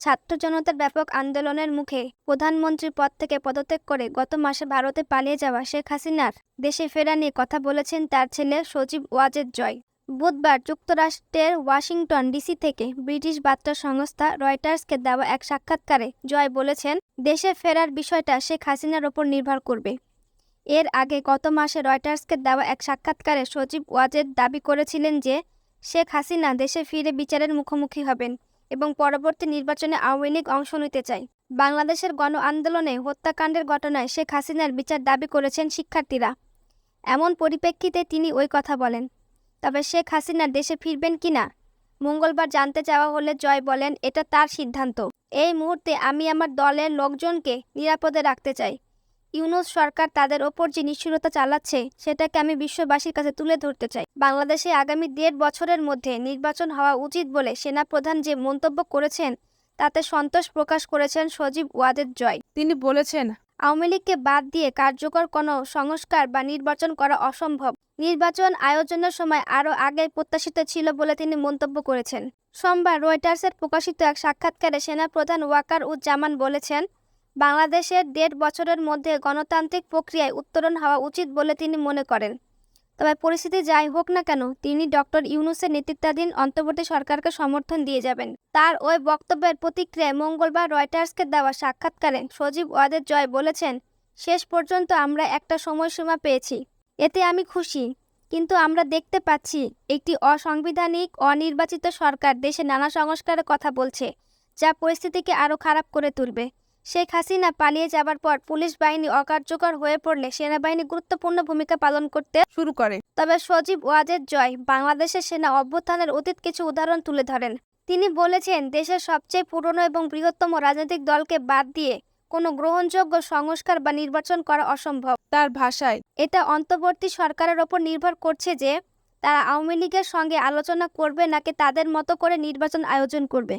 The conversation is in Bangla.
ছাত্র জনতার ব্যাপক আন্দোলনের মুখে প্রধানমন্ত্রীর পদ থেকে পদত্যাগ করে গত মাসে ভারতে পালিয়ে যাওয়া শেখ হাসিনার দেশে ফেরা নিয়ে কথা বলেছেন তার ছেলে সজীব ওয়াজেদ জয়। বুধবার যুক্তরাষ্ট্রের ওয়াশিংটন ডিসি থেকে ব্রিটিশ বার্তা সংস্থা রয়টার্সকে দেওয়া এক সাক্ষাৎকারে জয় বলেছেন, দেশে ফেরার বিষয়টা শেখ হাসিনার ওপর নির্ভর করবে। এর আগে গত মাসে রয়টার্সকে দেওয়া এক সাক্ষাৎকারে সজীব ওয়াজেদ দাবি করেছিলেন যে শেখ হাসিনা দেশে ফিরে বিচারের মুখোমুখি হবেন এবং পরবর্তী নির্বাচনে আওয়ামী লীগ অংশ নিতে চায়। বাংলাদেশের গণ আন্দোলনে হত্যাকাণ্ডের ঘটনায় শেখ হাসিনার বিচার দাবি করেছেন শিক্ষার্থীরা। এমন পরিপ্রেক্ষিতে তিনি ওই কথা বলেন। তবে শেখ হাসিনা দেশে ফিরবেন কিনা মঙ্গলবার জানতে চাওয়া হলে জয় বলেন, এটা তার সিদ্ধান্ত। এই মুহূর্তে আমি আমার দলের লোকজনকে নিরাপদে রাখতে চাই। ইউনূস সরকার তাদের ওপর যে নিষ্ঠুরতা চালাচ্ছে সেটাকে আমি বিশ্ববাসীর কাছে তুলে ধরতে চাই। বাংলাদেশে আগামী ১.৫ বছরের মধ্যে নির্বাচন হওয়া উচিত বলে সেনাপ্রধান যে মন্তব্য করেছেন তাতে সন্তোষ প্রকাশ করেছেন সজীব ওয়াজেদ জয়। তিনি বলেছেন, আওয়ামী লীগকে বাদ দিয়ে কার্যকর কোনো সংস্কার বা নির্বাচন করা অসম্ভব। নির্বাচন আয়োজনের সময় আরও আগে প্রত্যাশিত ছিল বলে তিনি মন্তব্য করেছেন। সোমবার রয়টার্সের প্রকাশিত এক সাক্ষাৎকারে সেনাপ্রধান ওয়াকার উজ্জামান বলেছেন, বাংলাদেশের ১.৫ বছরের মধ্যে গণতান্ত্রিক প্রক্রিয়ায় উত্তরণ হওয়া উচিত বলে তিনি মনে করেন। তবে পরিস্থিতি যাই হোক না কেন তিনি ডক্টর ইউনূসের নেতৃত্বাধীন অন্তর্বর্তী সরকারকে সমর্থন দিয়ে যাবেন। তার ওই বক্তব্যের প্রতিক্রিয়ায় মঙ্গলবার রয়টার্সকে দেওয়া সাক্ষাৎকারে সজীব ওয়াজেদ জয় বলেছেন, শেষ পর্যন্ত আমরা একটা সময়সীমা পেয়েছি, এতে আমি খুশি। কিন্তু আমরা দেখতে পাচ্ছি একটি অসাংবিধানিক অনির্বাচিত সরকার দেশে নানা সংস্কারের কথা বলছে, যা পরিস্থিতিকে আরও খারাপ করে তুলবে। শেখ হাসিনা পালিয়ে যাবার পর পুলিশ বাহিনী অকার্যকর হয়ে পড়লে সেনাবাহিনী গুরুত্বপূর্ণ ভূমিকা পালন করতে শুরু করে। তবে সজীব ওয়াজেদ জয় বাংলাদেশের সেনা অভ্যুত্থানের অতীত কিছু উদাহরণ তুলে ধরেন। তিনি বলেছেন, দেশের সবচেয়ে পুরনো এবং বৃহত্তম রাজনৈতিক দলকে বাদ দিয়ে কোনো গ্রহণযোগ্য সংস্কার বা নির্বাচন করা অসম্ভব। তার ভাষায়, এটা অন্তর্বর্তী সরকারের ওপর নির্ভর করছে যে তারা আওয়ামী লীগের সঙ্গে আলোচনা করবে নাকি তাদের মতো করে নির্বাচন আয়োজন করবে।